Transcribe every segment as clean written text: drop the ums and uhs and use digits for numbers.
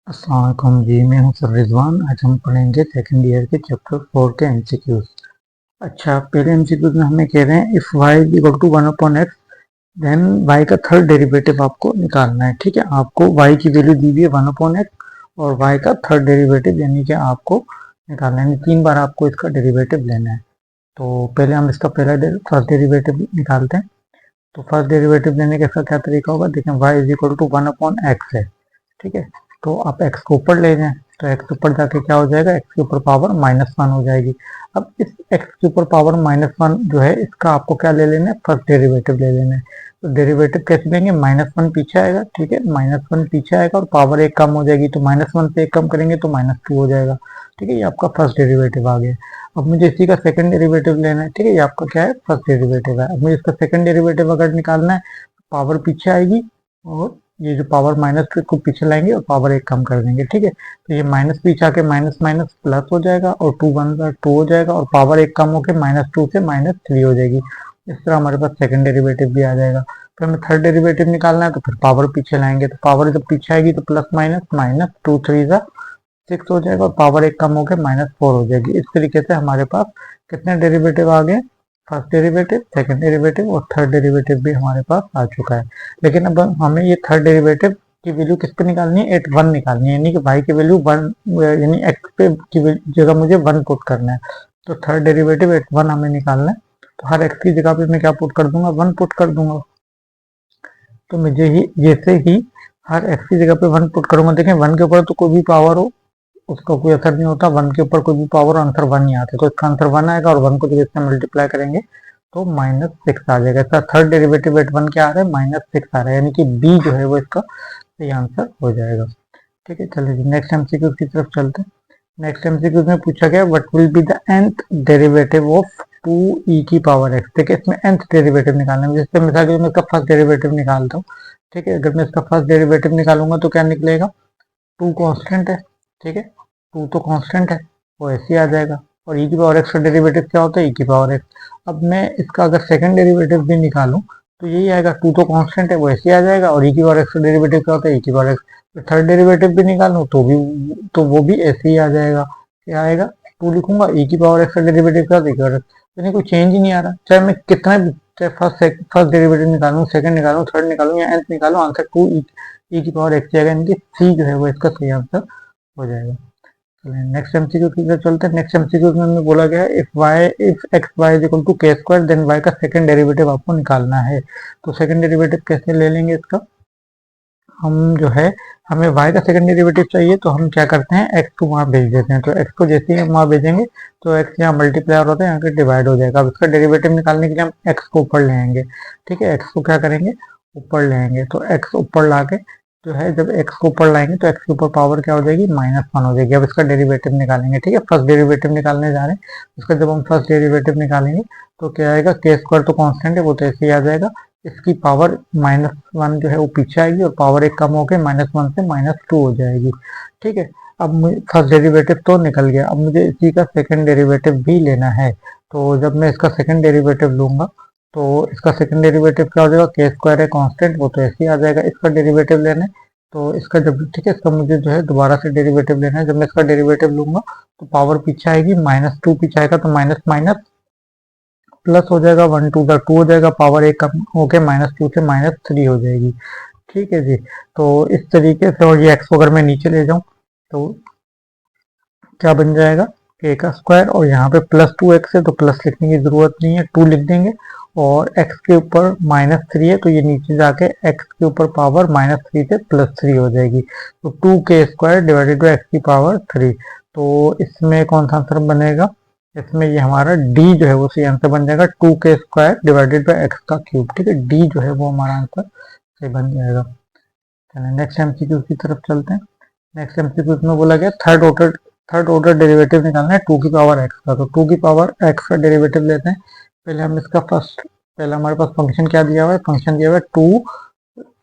अस्सलाम वालेकुम जी, मैं हूं सर रिजवान। आज हम पढ़ेंगे सेकंड ईयर के चैप्टर 4 के एमसीक्यूज। अच्छा, पहले एमसीक्यूज में हमें कह रहे हैं if y is equal to 1 upon x then y का थर्ड डेरिवेटिव आपको निकालना है। ठीक है, आपको y की वैल्यू दी हुई है 1 अपॉन एक्स और y का थर्ड डेरिवेटिव यानी कि आपको निकालना है, 3 बार आपको इसका डेरिवेटिव लेना है। तो पहले हम इसका फर्स्ट डेरिवेटिव निकालते हैं। तो फर्स्ट डेरिवेटिव लेने का इसका क्या तरीका होगा, देखें y is equal to 1 upon x है। ठीक है, तो आप x को ऊपर ले जाएं तो x ऊपर जाके क्या हो जाएगा, x के ऊपर पावर -1 हो जाएगी। अब इस x के ऊपर पावर -1 जो है इसका आपको क्या ले लेना है, फर्स्ट डेरिवेटिव ले लेना है। तो डेरिवेटिव कैसे लेंगे, -1 पीछे आएगा। ठीक है, -1 पीछे आएगा और पावर एक कम हो जाएगी, तो -1 से एक कम करेंगे तो -2 हो जाएगा। ठीक है, ये आपका फर्स्ट डेरिवेटिव आ गया। अब मुझे इसी का सेकंड डेरिवेटिव लेना है। ठीक है, ये आपका क्या है, फर्स्ट डेरिवेटिव है। अब मुझे इसका सेकंड डेरिवेटिव अगर निकालना है, पावर पीछे आएगी और ये जो पावर माइनस को पीछे लाएंगे और पावर एक कम कर देंगे। ठीक है, तो ये माइनस पीछे आके माइनस माइनस प्लस हो जाएगा और 2 1 का 2 हो जाएगा और पावर एक कम होके -2 से -3 हो जाएगी। इस तरह हमारे पास सेकंड डेरिवेटिव भी आ जाएगा। फिर हमें थर्ड डेरिवेटिव निकालना है, तो फिर पावर पीछे लाएंगे, तो पावर जब पीछे आएगी तो प्लस माइनस -2 3 6 हो जाएगा और पावर एक कम होकर -4 हो जाएगी। इस तरीके से हमारे पास कितने डेरिवेटिव आ गए, फर्स्ट डेरिवेटिव, सेकंड डेरिवेटिव और थर्ड डेरिवेटिव भी हमारे पास आ चुका है। लेकिन अब हमें ये थर्ड डेरिवेटिव की वैल्यू किस पे निकालनी है, एट 1 निकालनी है, यानी कि y की वैल्यू 1 यानी x पे की जगह मुझे 1 पुट करना है। तो थर्ड डेरिवेटिव एट 1 हमें निकालना है। तो हर x की जगह पे मैं क्या पुट कर दूंगा, 1 पुट कर दूंगा। तो मुझे ही जैसे ही हर x की जगह पे 1 पुट करूंगा, देखें 1 के ऊपर तो कोई भी पावर हो उसका कोई असर नहीं होता, 1 के ऊपर कोई भी पावर आंसर 1 ही आता है। तो इसका आंसर 1 आएगा और 1 को जब इससे मल्टीप्लाई करेंगे तो -6 आ जाएगा। इसका थर्ड डेरिवेटिव एट 1 क्या आ रहा है, -6 आ रहा है, यानी कि बी जो है वो इसका सही आंसर हो जाएगा। ठीक है, चलिए नेक्स्ट एमसीक्यू की तरफ चलते हैं। नेक्स्ट एमसीक्यू में पूछा गया what will be the nth derivative of 2e की पावर x। ठीक है, इसमें nth डेरिवेटिव निकालना है। जैसे मिसाल के लिए मैं इसका फर्स्ट डेरिवेटिव निकालता हूँ। ठीक है, अगर मैं इसका फर्स्ट डेरिवेटिव निकालूंगा तो क्या निकलेगा, 2 कांस्टेंट है। ठीक है, 2 तो कांस्टेंट है, वो ऐसे ही आ जाएगा। और e की पावर x का डेरिवेटिव क्या होता है, e की पावर x। अब मैं इसका अगर सेकंड डेरिवेटिव भी निकालूं तो यही आएगा, 2 तो कांस्टेंट है वो ऐसे ही आ जाएगा और e की पावर x का डेरिवेटिव क्या होता है, e की पावर x। तो थर्ड डेरिवेटिव भी निकालूं तो वो भी ऐसे ही आ जाएगा। क्या आएगा, 2 लिखूंगा, e की पावर x का डेरिवेटिव क्या होता है, e की पावर x। यानी कोई चेंज ही नहीं आ रहा, चाहे मैं कितना भी, चाहे फर्स्ट डेरिवेटिव निकालूं, सेकंड निकालूं, थर्ड निकालूं या nth निकालूं, आंसर 2 e की पावर x जाएगा, यानी कि c जो है वो इसका सही आंसर हो जाएगा। चलिए नेक्स्ट एमसीक्यू की तरफ चलते हैं। नेक्स्ट एमसीक्यू में हमें बोला गया है if x y is equal to K square then y का सेकंड डेरिवेटिव आपको निकालना है। तो सेकंड डेरिवेटिव कैसे ले लेंगे इसका, हम जो है हमें y का सेकंड डेरिवेटिव चाहिए तो हम क्या करते हैं, x को वहां भेज देते हैं। तो x को जैसे ही हम वहां भेजेंगे तो x यहाँ मल्टीप्लायर होता है, यहाँ पे डिवाइड हो जाएगा। अब इसका डेरिवेटिव निकालने के लिए हम x को ऊपर ले आएंगे। ठीक है, x को क्या करेंगे, ऊपर ले आएंगे। तो x ऊपर लाके जो है, जब x को ऊपर लाएंगे तो x के ऊपर पावर क्या हो जाएगी, -1 हो जाएगी। अब इसका डेरिवेटिव निकालेंगे। ठीक है, फर्स्ट डेरिवेटिव निकालने जा रहे हैं। उसका जब हम फर्स्ट डेरिवेटिव निकालेंगे तो क्या आएगा, के स्क्वायर तो कांस्टेंट है वो तो ऐसे ही आ जाएगा, इसकी पावर -1 जो है वो पीछे आएगी और पावर एक कम होकर -1 से -2 हो जाएगी। ठीक है, अब फर्स्ट डेरिवेटिव तो निकल गया, अब मुझे इसी का सेकंड डेरिवेटिव भी लेना है। तो जब मैं इसका सेकंड डेरिवेटिव लूंगा तो इसका सेकंड डेरिवेटिव क्या हो जाएगा, के स्क्वायर है कांस्टेंट वो तो ऐसे ही आ जाएगा। इसका डेरिवेटिव लेना है तो इसका जब, ठीक है, इसका मुझे जो है दोबारा से डेरिवेटिव लेना है। जब मैं इसका डेरिवेटिव लूंगा तो पावर पीछे आएगी, -2 पीछे आएगा तो माइनस माइनस प्लस हो जाएगा, 1 2 का 2 हो जाएगा, पावर एक कम होके -2 से -3 हो जाएगी। ठीक है जी, तो इस तरीके से, और ये एक्स को अगर मैं नीचे ले जाऊं तो क्या बन जाएगा, के का स्क्वायर, और यहाँ पे +2x है तो प्लस लिखने की जरूरत नहीं है, 2 लिख देंगे। और x के ऊपर -3 है तो ये नीचे जाके x के ऊपर पावर -3 से +3 हो जाएगी। तो 2k² डिवाइडेड बाई x की पावर 3। तो इसमें कौन सा आंसर बनेगा, इसमें ये हमारा d जो है वो सही आंसर बन जाएगा, 2k² डिवाइडेड बाई x का क्यूब। ठीक है, d जो है वो हमारा आंसर सही बन जाएगा। चलिए नेक्स्ट एमसीक्यू की तरफ चलते हैं। नेक्स्ट एमसीक्यू में बोला गया थर्ड ऑर्डर डेरिवेटिव निकालना है 2 की पावर x का। तो 2 की पावर x का डेरिवेटिव लेते हैं। पहले हम इसका पहले हमारे पास फंक्शन क्या दिया हुआ है, फंक्शन दिया हुआ है 2,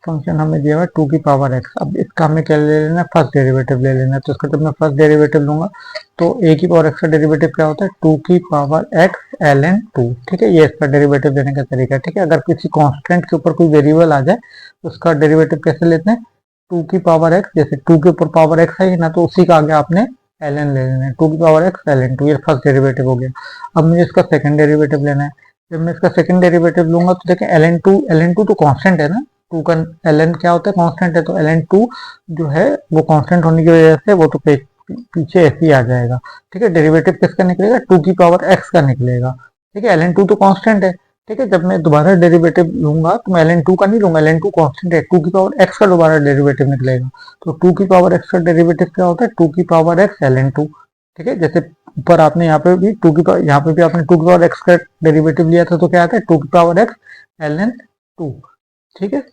फंक्शन हमें दिया हुआ है 2 की पावर x। अब इसका हमें क्या ले लेना है, फर्स्ट डेरिवेटिव ले लेना है। तो इसका जब मैं फर्स्ट डेरिवेटिव लूंगा तो a की पावर x का डेरिवेटिव क्या होता है, 2 की पावर x ln 2। ठीक है, ये इसका डेरिवेटिव देने का तरीका है। ठीक है, अगर किसी कांस्टेंट के ऊपर कोई वेरिएबल आ जाए तो उसका डेरिवेटिव कैसे लेते हैं, टू की पावर एक्स, जैसे टू के ऊपर पावर एक्स है ना, तो उसी का आगे आपने ln ले लेना है, टू की पावर एक्स ln टू, ये फर्स्ट डेरिवेटिव हो गया। अब मुझे इसका सेकंड डेरिवेटिव लेना है। जब मैं इसका सेकंड डेरिवेटिव लूंगा तो देखें ln टू तो कांस्टेंट है ना, टू का ln क्या होता है, कांस्टेंट है, तो ln टू जो है वो कांस्टेंट होने की वजह से वो तो पीछे ऐसे ही आ जाएगा। ठीक है, डेरिवेटिव किसका निकलेगा, टू की पावर एक्स का निकलेगा। ठीक है, ln टू तो कांस्टेंट है। ठीक है, जब मैं दोबारा डेरिवेटिव लूंगा तो मैं ln टू का नहीं लूंगा, ln टू कांस्टेंट है, टू की पावर एक्स का दोबारा डेरिवेटिव निकलेगा। तो टू की पावर एक्स का डेरिवेटिव क्या होता है, टू की पावर एक्स ln टू। ठीक है, जैसे ऊपर आपने यहाँ पे भी टू की पावर, यहाँ पे भी आपने टू की पावर एक्स का डेरिवेटिव लिया था, तो क्या आता है, टू की पावर एक्स ln टू। ठीक है,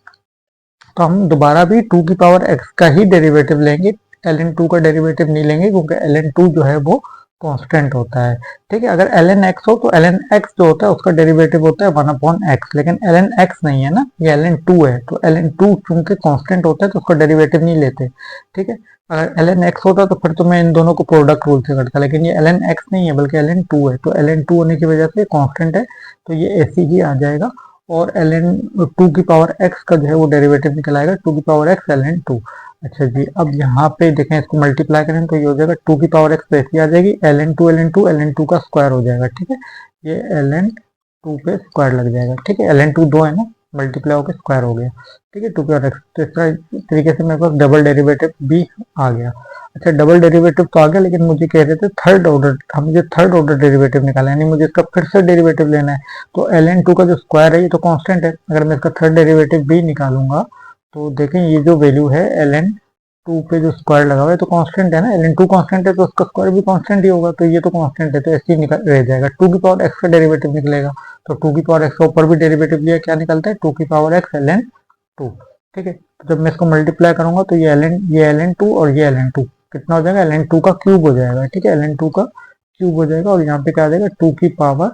तो हम दोबारा भी टू की पावर एक्स का ही डेरिवेटिव लेंगे, ln टू का डेरिवेटिव नहीं लेंगे, क्योंकि ln टू जो है वो कांस्टेंट होता है। ठीक है, अगर ln x हो तो ln x जो होता है उसका डेरिवेटिव होता है 1/x, लेकिन ln x नहीं है ना, ये ln टू है, तो ln टू चूंकि कांस्टेंट होता है तो उसका डेरिवेटिव नहीं लेते। ठीक है, अगर ln x होता तो फिर तो मैं इन दोनों को प्रोडक्ट रूल से करता, लेकिन ये ln x नहीं है बल्कि ln टू है, तो ln टू होने की वजह से कांस्टेंट है, तो ये ऐसे ही आ जाएगा। और ln टू की पावर x का जो है वो डेरिवेटिव निकल आएगा, टू की पावर x ln टू। अच्छा जी, अब यहाँ पे देखें, इसको मल्टीप्लाई करें तो ये हो जाएगा टू की पावर एक्स, ऐसी आ जाएगी ln टू का स्क्वायर हो जाएगा। ठीक है, ये ln टू पे स्क्वायर लग जाएगा। ठीक है, ln टू दो है ना, मल्टीप्लाई होकर स्क्वायर हो गया। ठीक है, टू की पावर एक्स, तो इस तरीके से मेरे पास डबल डेरिवेटिव भी आ गया। अच्छा, डबल डेरिवेटिव तो आ गया, लेकिन मुझे कह रहे थे थर्ड ऑर्डर, हम मुझे थर्ड ऑर्डर डेरिवेटिव निकाला, यानी मुझे इसका फिर से डेरिवेटिव लेना है। तो ln टू का जो स्क्वायर है ये तो कांस्टेंट है, अगर मैं इसका थर्ड डेरिवेटिव भी निकालूंगा तो देखें ये जो वैल्यू है ln टू पे जो स्क्वायर लगा हुआ है तो कांस्टेंट है ना, ln टू कांस्टेंट है तो उसका स्क्वायर भी कांस्टेंट ही होगा, तो ये तो कांस्टेंट है, तो ऐसे ही निकल रह जाएगा, टू की पावर एक्स का डेरिवेटिव निकलेगा। तो टू की पावर एक्स का ऊपर भी डेरिवेटिव लिया, क्या निकलता है, टू की पावर एक्स ln टू। ठीक है, तो जब मैं इसको मल्टीप्लाई करूंगा तो ये ln टू और ये ln टू कितना हो जाएगा, ln टू का क्यूब हो जाएगा। ठीक है, ln टू का क्यूब हो जाएगा, और यहाँ पे क्या आ जाएगा, टू की पावर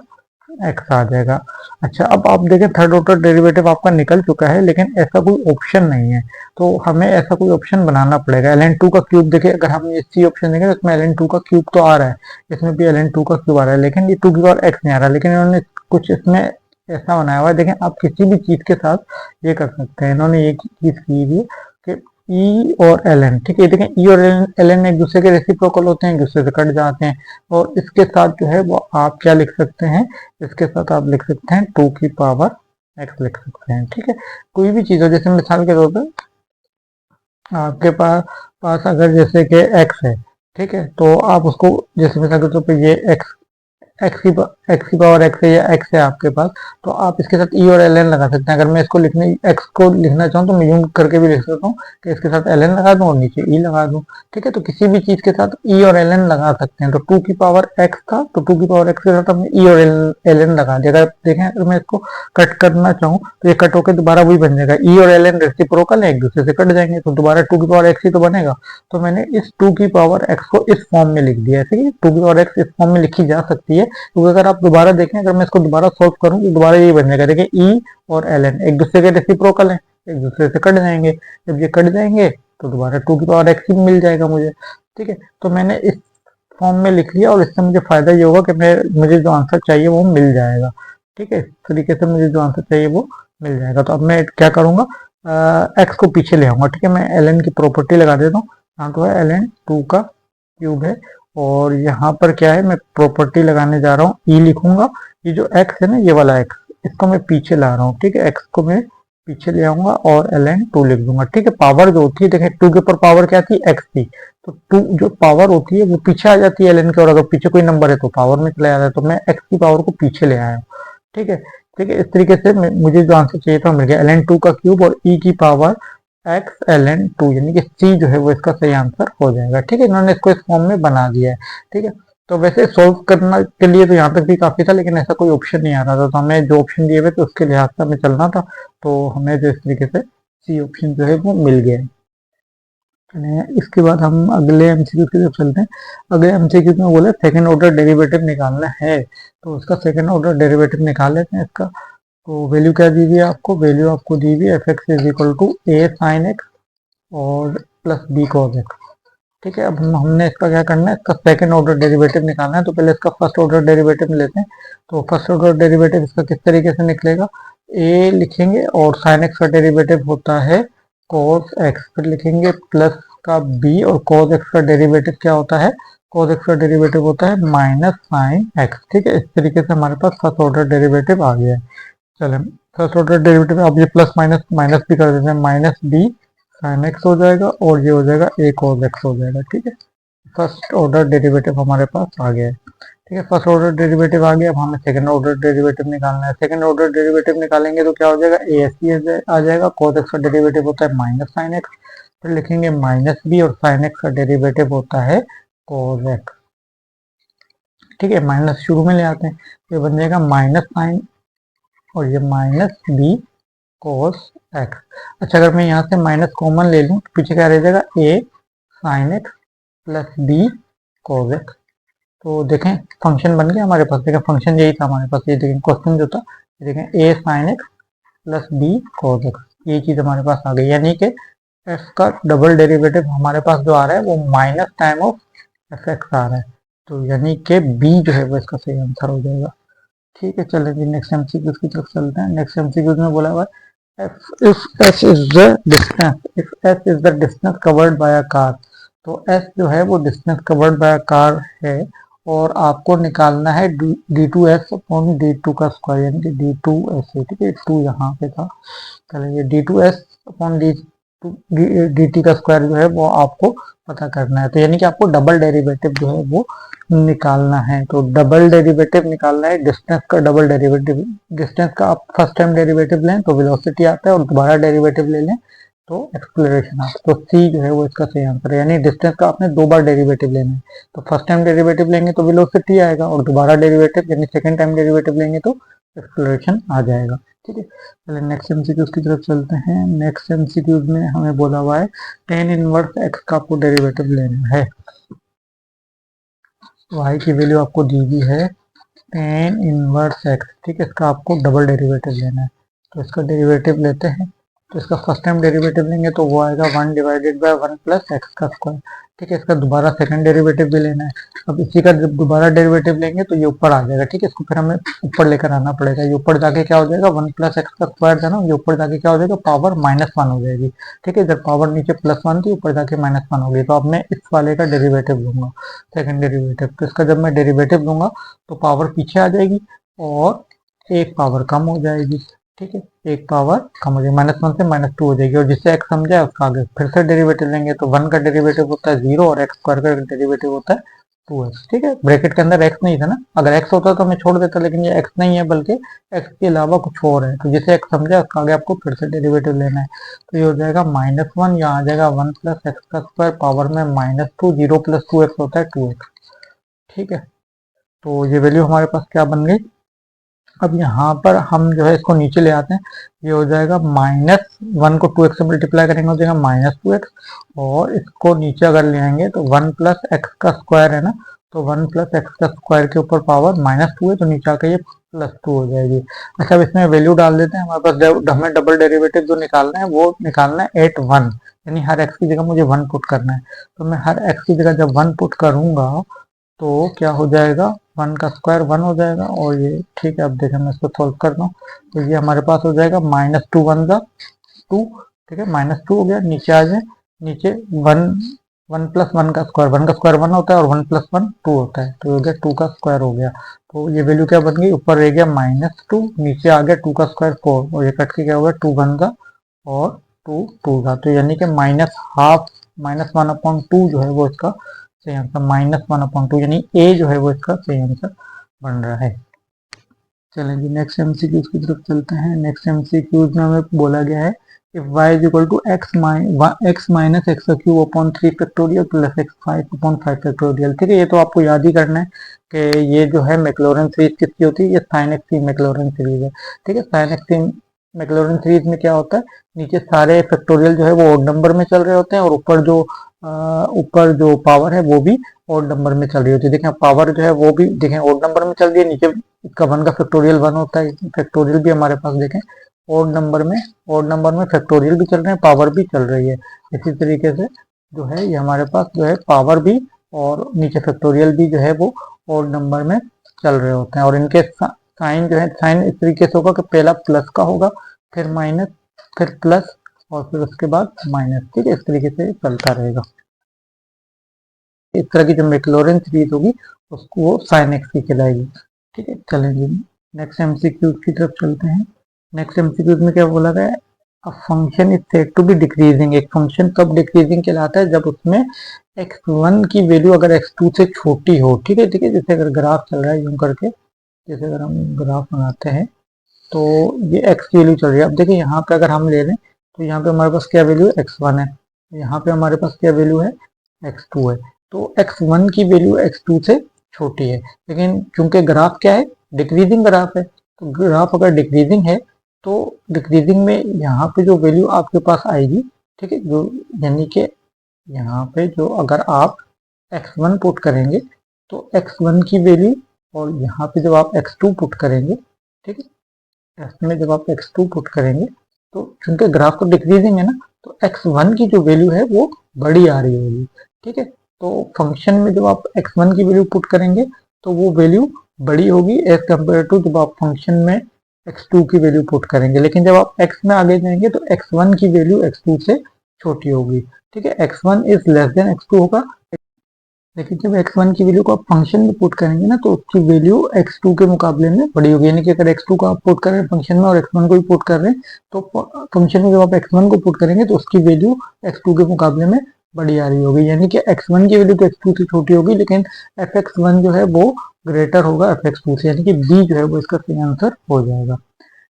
एक्स आ जाएगा। अच्छा, अब आप देखें थर्ड ऑर्डर डेरिवेटिव आपका निकल चुका है, लेकिन ऐसा कोई ऑप्शन नहीं है, तो हमें ऐसा कोई ऑप्शन बनाना पड़ेगा। ln टू का क्यूब देखिए, अगर हम इसी ऑप्शन देखें तो इसमें ln टू का क्यूब तो आ रहा है, इसमें भी ln टू का क्यूब आ रहा है, लेकिन ये टू की पावर एक्स नहीं आ रहा, लेकिन इन्होंने कुछ इसमें ऐसा बनाया हुआ है। देखें, आप किसी भी चीज के साथ ये कर सकते हैं, इन्होंने ये चीज की हुई है कि ई और ln। ठीक है, देखें ई और ln एक दूसरे के रेसिप्रोकल होते हैं, एक दूसरे से कट जाते हैं, और इसके साथ जो है वो आप क्या लिख सकते हैं, इसके साथ आप लिख सकते हैं टू की पावर एक्स लिख सकते हैं। ठीक है, कोई भी चीज हो, जैसे मिसाल के तौर पर आपके पास अगर जैसे कि एक्स है, ठीक है, तो आप उसको जैसे मिसाल के तौर पर ये एक्स एक्स की पावर एक्स है या एक्स है आपके पास, तो आप इसके साथ ई और ln लगा सकते हैं। अगर मैं इसको लिखने एक्स को लिखना चाहूँ तो मैं यूं करके भी लिख सकता हूँ कि इसके साथ ln लगा दूं और नीचे ई लगा दूं। ठीक है, तो किसी भी चीज के साथ ई और ln लगा सकते हैं। तो टू की पावर एक्स था, तो टू की पावर एक्स के साथ हमने ई और ln लगा दिया। अगर देखें, अगर मैं इसको कट करना चाहूँ तो ये कट होकर दोबारा वही बन जाएगा, ई और ln रेसिप्रोकल है, एक दूसरे से कट जाएंगे, तो दोबारा टू की पावर एक्स ही तो बनेगा। तो मैंने इस टू की पावर एक्स को इस फॉर्म में लिख दिया। ऐसे टू की पावर एक्स इस फॉर्म में लिखी जा सकती है, क्योंकि अगर आप दोबारा देखें, अगर मैं इसको दोबारा सॉल्व करूं तो दोबारा यही बन जाएगा। देखिए, ई और ln एक दूसरे के रेसिप्रोकल हैं, एक दूसरे से कट जाएंगे, जब ये कट जाएंगे तो दोबारा टू की पावर एक्स ही मिल जाएगा मुझे। ठीक है, तो मैंने इस फॉर्म में लिख लिया, और इससे मुझे फायदा ये होगा कि मुझे जो आंसर चाहिए वो मिल जाएगा। ठीक है, इस तरीके से मुझे जो आंसर चाहिए वो मिल जाएगा। तो अब मैं क्या करूंगा, एक्स को पीछे ले आऊंगा। ठीक है, मैं ln की प्रॉपर्टी lगा देता हूँ, यहाँ तो है ln टू का क्यूब है, और यहाँ पर क्या है, मैं प्रॉपर्टी लगाने जा रहा हूँ, ई लिखूंगा, ये जो एक्स है ना, ये वाला एक्स, इसको मैं पीछे ला रहा हूँ। ठीक है, एक्स को मैं पीछे ले आऊंगा और ln टू लिख दूंगा। ठीक है, पावर जो होती है, देखिए टू के ऊपर पावर क्या थी, एक्स थी, तो टू जो पावर होती है वो पीछे आ जाती है ln के, और अगर पीछे कोई नंबर है तो पावर में चला जाता है, तो मैं एक्स की पावर को पीछे ले आया हूँ। ठीक है, ठीक है, इस तरीके से मुझे जो आंसर चाहिए था मिल गया, ln टू का क्यूब और ई की पावर एक्स ln टू, यानी कि सी जो है वो इसका सही आंसर हो जाएगा। ठीक है, इन्होंने इसको इस फॉर्म में बना दिया है। ठीक है, तो वैसे सोल्व करने के लिए तो यहाँ तक भी काफी था, लेकिन ऐसा कोई ऑप्शन नहीं आ रहा था, तो हमें जो ऑप्शन दिए हुए थे उसके लिहाज से हमें चलना था, तो हमें जो इस तरीके से सी ऑप्शन जो है वो मिल गया है। इसके बाद हम अगले एमसीक्यू की तरफ चलते हैं। अगले एमसीक्यू में बोले सेकंड ऑर्डर डेरिवेटिव निकालना है, तो उसका सेकंड ऑर्डर डेरिवेटिव निकाल लेते हैं इसका। तो वैल्यू क्या दी हुई है आपको, वैल्यू आपको दी हुई है f x is equal to a sine x और प्लस बी कॉस एक्स। ठीक है, अब हमने इसका क्या करना है, इसका सेकंड ऑर्डर डेरिवेटिव निकालना है। तो पहले इसका फर्स्ट ऑर्डर डेरिवेटिव लेते हैं। तो फर्स्ट ऑर्डर डेरिवेटिव इसका किस तरीके से निकलेगा, ए लिखेंगे और साइन एक्स का डेरिवेटिव होता है cos x, फिर लिखेंगे प्लस का b, और cos x का डेरिवेटिव क्या होता है, cos x का डेरिवेटिव होता है माइनस साइन x। ठीक है, इस तरीके से हमारे पास फर्स्ट ऑर्डर डेरिवेटिव आ गया है। चले, फर्स्ट ऑर्डर डेरिवेटिव अब ये प्लस माइनस माइनस भी कर देते हैं, माइनस b साइन x हो जाएगा और ये हो जाएगा a cos x हो जाएगा। ठीक है, फर्स्ट ऑर्डर डेरिवेटिव हमारे पास आ गया है। ठीक है, फर्स्ट ऑर्डर डेरिवेटिव आ गया। अब हमें सेकंड ऑर्डर डेरिवेटिव निकालना है। सेकंड ऑर्डर डेरिवेटिव निकालेंगे तो क्या हो जाएगा, ए सी आ जाएगा। cos x का डेरिवेटिव होता है माइनस साइन एक्स, फिर लिखेंगे माइनस बी, और साइन एक्स का डेरिवेटिव होता है cos x। ठीक है, माइनस शुरू में ले आते हैं, ये बन जाएगा माइनस साइन और ये माइनस बी cos x। अच्छा, अगर मैं यहाँ से माइनस कॉमन ले लूँ तो पीछे क्या रह जाएगा, A sine X plus B cos x। तो देखें फंक्शन बन गया हमारे पास। देखें फंक्शन यही था हमारे पास, ये देखें क्वेश्चन जो था, देखें A sine X plus B cos x, ये चीज हमारे पास आ गई। यानी कि एफ का डबल डेरिवेटिव हमारे पास जो आ रहा है वो minus time of F X आ रहा है, तो यानी कि बी जो है वो इसका सही आंसर हो जाएगा। ठीक है, चलें जी नेक्स्ट एमसीक्यूज की तरफ चलते हैं। नेक्स्ट एमसीक्यूज में बोला हुआ है if s is the distance, if s is the distance covered by a car, तो s जो है वो डिस्टेंस कवर्ड बाय कार है, और आपको निकालना है d two s upon d two का स्क्वायर, यानी कि डी टू एस। ठीक है, टू यहाँ पे था, चलेंगे d two s upon d t का स्क्वायर जो है वो आपको पता करना है। तो यानी कि आपको डबल डेरिवेटिव जो है वो निकालना है। तो डबल डेरिवेटिव निकालना है, डिस्टेंस का डबल डेरिवेटिव। डिस्टेंस का आप फर्स्ट टाइम डेरिवेटिव लें तो वेलोसिटी आता है, और दोबारा डेरिवेटिव ले लें तो एक्सप्लोरेशन आता है। तो सी जो है वो इसका सही आंसर है, यानी डिस्टेंस का आपने दो बार डेरिवेटिव लेना है। तो फर्स्ट टाइम डेरिवेटिव लेंगे तो वेलोसिटी आएगा, और दोबारा डेरिवेटिव यानी सेकंड टाइम डेरिवेटिव लेंगे तो एक्सप्लोरेशन आ जाएगा। ठीक है, चलिए नेक्स्ट एमसीक्यूज की तरफ चलते हैं। नेक्स्ट एमसीक्यूज में हमें बोला हुआ है टेन इनवर्स एक्स का आपको डेरिवेटिव लेना है। y की वैल्यू आपको दी हुई है टेन इनवर्स एक्स। ठीक है, इसका आपको डबल डेरिवेटिव लेना है। तो इसका डेरिवेटिव लेते हैं, तो इसका फर्स्ट टाइम डेरिवेटिव लेंगे तो वो आएगा one divided by one plus x का स्क्वायर। ठीक है, इसका दोबारा सेकंड डेरिवेटिव भी लेना है। अब इसी का जब दोबारा डेरिवेटिव लेंगे तो ये ऊपर आ जाएगा। ठीक है, इसको फिर हमें ऊपर लेकर आना पड़ेगा। ये ऊपर जाके क्या हो जाएगा, वन प्लस एक्स का स्क्वायर था ना, ये ऊपर जाके क्या हो जाएगा, पावर माइनस वन हो जाएगी। ठीक है, जब पावर नीचे प्लस वन थी ऊपर जाके माइनस वन होगी। तो अब मैं इस वाले का डेरिवेटिव लूंगा, सेकंड डेरिवेटिव। तो इसका जब मैं डेरिवेटिव लूंगा तो पावर पीछे आ जाएगी और एक पावर कम हो जाएगी। ठीक है, एक पावर कम हो जाएगी, माइनस वन से माइनस टू हो जाएगी, और जिससे एक्स समझा है उसका आगे फिर से डेरिवेटिव लेंगे। तो वन का डेरिवेटिव होता है जीरो, और एक्स स्क्वायर का डेरिवेटिव होता है टू एक्स। ठीक है, ब्रैकेट के अंदर एक्स नहीं था ना, अगर एक्स होता तो मैं छोड़ देता, लेकिन ये एक्स नहीं है बल्कि एक्स के अलावा कुछ और है। तो जिसे एक्स समझा है उसका आगे आपको फिर से डेरिवेटिव लेना है। तो ये हो जाएगा माइनस वन, यहाँ आ जाएगा वन प्लस एक्स का स्क्वायर पावर में minus two, zero plus two x होता है टू एक्स। ठीक है, तो ये वैल्यू हमारे पास क्या बन गई। अब यहाँ पर हम जो है इसको नीचे ले आते हैं, ये हो जाएगा माइनस वन को टू एक्स से मल्टीप्लाई करेंगे हो जाएगा माइनस टू एक्स, और इसको नीचे अगर ले आएंगे तो वन प्लस एक्स का स्क्वायर है ना, तो वन प्लस एक्स का स्क्वायर के ऊपर पावर माइनस टू है, तो नीचे आकर ये प्लस टू हो जाएगी। अच्छा, अब इसमें वैल्यू डाल देते हैं। हमारे पास हमें डबल डेरिवेटिव जो निकालना है वो निकालना है एट वन, यानी हर एक्स की जगह मुझे वन पुट करना है। तो मैं हर एक्स की जगह जब वन पुट करूंगा तो क्या हो जाएगा, वन का स्क्वायर वन हो जाएगा, और ये ठीक है। अब देखें मैं इसको सॉल्व करता हूँ, तो ये हमारे पास हो जाएगा माइनस टू वन का टू। ठीक है, माइनस टू हो गया, नीचे आ जाए, नीचे वन, वन प्लस वन का स्क्वायर वन होता है, और वन प्लस वन टू होता है, तो हो गया टू का स्क्वायर हो गया। तो ये वैल्यू क्या बन गई, ऊपर रह गया माइनस टू, नीचे आ गया टू का स्क्वायर फोर, और ये कट के क्या हो गया टू वन का और टू टू का। तो यानी कि minus half, minus one upon two जो है वो इसका सही answer, minus one upon two, यानी ए जो है वो इसका सही आंसर बन रहा है। चलें जी नेक्स्ट एमसीक्यूज की तरफ चलते हैं। नेक्स्ट एमसीक्यूज में हमें बोला गया है if y is equal to x minus x cube upon three factorial plus x five upon five factorial. ठीक है, ये तो आपको याद ही करना है कि ये जो है मैक्लॉरेन सीरीज किसकी होती है, ये साइन एक्स की मैक्लॉरेन सीरीज है। ठीक है, साइन एक्स की मैक्लॉरेन सीरीज में क्या होता है, नीचे सारे फैक्टोरियल जो है वो ओड नंबर में चल रहे होते हैं, और ऊपर जो पावर है वो भी ओड नंबर में चल रही होती है। देखें पावर जो है वो भी देखें ओड नंबर में चल रही है, नीचे इसका वन का फैक्टोरियल वन होता है, फैक्टोरियल भी हमारे पास देखें ओड नंबर में फैक्टोरियल भी चल रहे हैं, पावर भी चल रही है। इसी तरीके से जो है ये हमारे पास जो है पावर भी और नीचे फैक्टोरियल भी जो है वो ओड नंबर में चल रहे होते हैं, और इनके साइन जो है, साइन इस तरीके से होगा कि पहला प्लस का होगा, फिर माइनस, फिर प्लस, और फिर उसके बाद माइनस, ठीक है। इस तरीके से चलता रहेगा। इस तरह की जो मैक्लॉरिन सीरीज होगी उसको वो साइन एक्स की कहलाएगी, ठीक है। चलेंगे नेक्स्ट एमसीक्यू की तरफ चलते हैं। नेक्स्ट एमसीक्यू में क्या बोला गया है, a function is said to be decreasing. एक फंक्शन कब डिक्रीजिंग कहलाता है, जब उसमें x1 की वैल्यू अगर x2 से छोटी हो, ठीक है, ठीक है। जैसे अगर ग्राफ चल रहा है यूं करके, जैसे अगर हम ग्राफ बनाते हैं तो ये x की वैल्यू चल रही है। अब देखिए यहाँ पे अगर हम ले लें तो यहाँ पे हमारे पास क्या वैल्यू है, x1 है, यहाँ पे हमारे पास क्या वैल्यू है, x2 है। तो x1 की वैल्यू x2 से छोटी है, लेकिन चूंकि ग्राफ क्या है, डिक्रीजिंग ग्राफ है, तो ग्राफ अगर डिक्रीजिंग है तो डिक्रीजिंग में यहाँ पे जो वैल्यू आपके पास आएगी, ठीक है, जो यानी कि यहाँ पे जो अगर आप x1 पुट करेंगे तो x1 की वैल्यू, और यहाँ पे जब आप x2 पुट करेंगे, ठीक है, इसमें जब आप x2 पुट करेंगे तो चूंकि ग्राफ तो डिक्रीजिंग है ना, तो x1 की जो वैल्यू है वो बड़ी आ रही होगी, ठीक है। तो फंक्शन में जब आप x1 की वैल्यू पुट करेंगे तो वो वैल्यू बड़ी होगी एज कम्पेयर टू जब आप फंक्शन में x2 की वैल्यू पुट करेंगे। लेकिन जब आप x में आगे जाएंगे तो x1 की वैल्यू x2 से छोटी होगी, ठीक है। x1 is less than x2 होगा, लेकिन जब x1 की वैल्यू को आप फंक्शन में पुट करेंगे ना तो उसकी वैल्यू x2 के मुकाबले में बड़ी होगी। यानी कि अगर x2 को आप पुट कर रहे हैं फंक्शन में और x1 को भी पुट कर रहे हैं, तो फंक्शन में जब आप x1 को पुट करेंगे तो उसकी वैल्यू x2 के मुकाबले में बड़ी आ रही होगी। यानी कि x1 की वैल्यू तो x2 से छोटी होगी, लेकिन fx1 जो है वो ग्रेटर होगा fx2 से, यानी कि b जो है वो इसका सही आंसर हो जाएगा।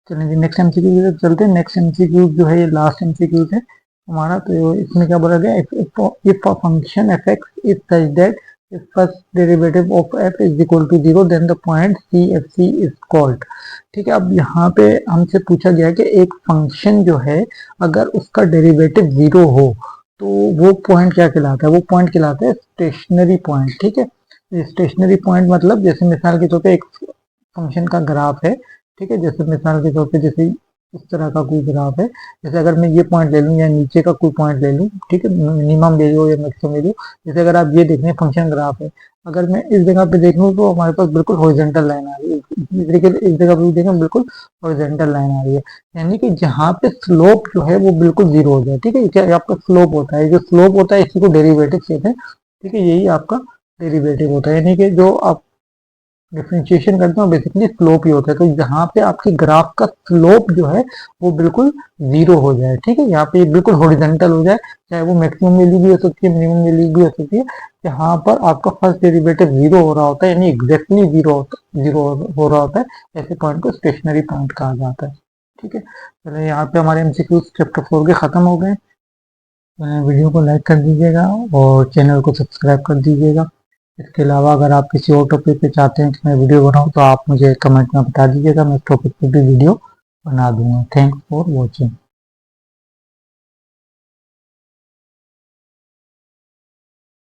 चलिए नेक्स्ट एमसीक्यू की तरफ चलते हैं। नेक्स्ट एमसीक्यू जो है ये लास्ट एमसीक्यू है हमारा। तो इसमें क्या बोला गया, if a function f x is such that if first derivative of f is equal to 0 then the point c f c is called, ठीक है। अब यहाँ पे हमसे पूछा गया है कि एक फंक्शन जो है अगर उसका डेरिवेटिव 0 हो तो वो पॉइंट क्या कहलाता है, वो पॉइंट कहलाता है स्टेशनरी पॉइंट, ठीक है। स्टेशनरी पॉइंट मतलब जैसे मिसाल के तौर पे एक फंक्शन का ग्राफ है, ठीक है, जैसे मिसाल के तौर पे जैसे इस तरह का कोई ग्राफ है, जैसे अगर मैं ये पॉइंट ले लूँ या नीचे का कोई पॉइंट ले लूँ, ठीक है, मिनिमम वैल्यू या मैक्सिमम वैल्यू। जैसे अगर आप ये देख रहे हैं फंक्शन ग्राफ है, अगर मैं इस जगह पे देख लूँ तो हमारे पास बिल्कुल हॉरिजॉन्टल लाइन आ रही है, इस तरीके से इस जगह पे देखें बिल्कुल हॉरिजॉन्टल लाइन आ रही है। यानी कि जहाँ पे स्लोप जो है वो बिल्कुल जीरो हो जाए, ठीक है, क्या आपका स्लोप होता है, जो स्लोप होता है इसी को डेरिवेटिव कहते हैं, ठीक है, यही आपका डेरिवेटिव होता है। यानी कि जो आप डिफ्रेंशिएशन करते हैं बेसिकली स्लोप ही होता है। तो यहाँ पे आपकी ग्राफ का स्लोप जो है वो बिल्कुल जीरो हो जाए, ठीक है, यहाँ पे बिल्कुल हॉरिजॉन्टल हो जाए, चाहे वो मैक्सिमम वैल्यू भी हो सकती है, मिनिमम वैल्यू भी हो सकती है। यहाँ पर आपका फर्स्ट डेरिवेटिव जीरो हो रहा होता है, यानी एग्जैक्टली जीरो हो रहा होता है, ऐसे पॉइंट को स्टेशनरी पॉइंट कहा जाता है, ठीक है। चलिए यहाँ पे हमारे एमसीक्यू चैप्टर 4 के खत्म हो गए। वीडियो को लाइक कर दीजिएगा और चैनल को सब्सक्राइब कर दीजिएगा। इसके अलावा अगर आप किसी और टॉपिक पे चाहते हैं कि मैं वीडियो बनाऊं तो आप मुझे कमेंट में बता दीजिएगा, मैं इस टॉपिक पे भी वीडियो बना दूंगा। Thanks for watching.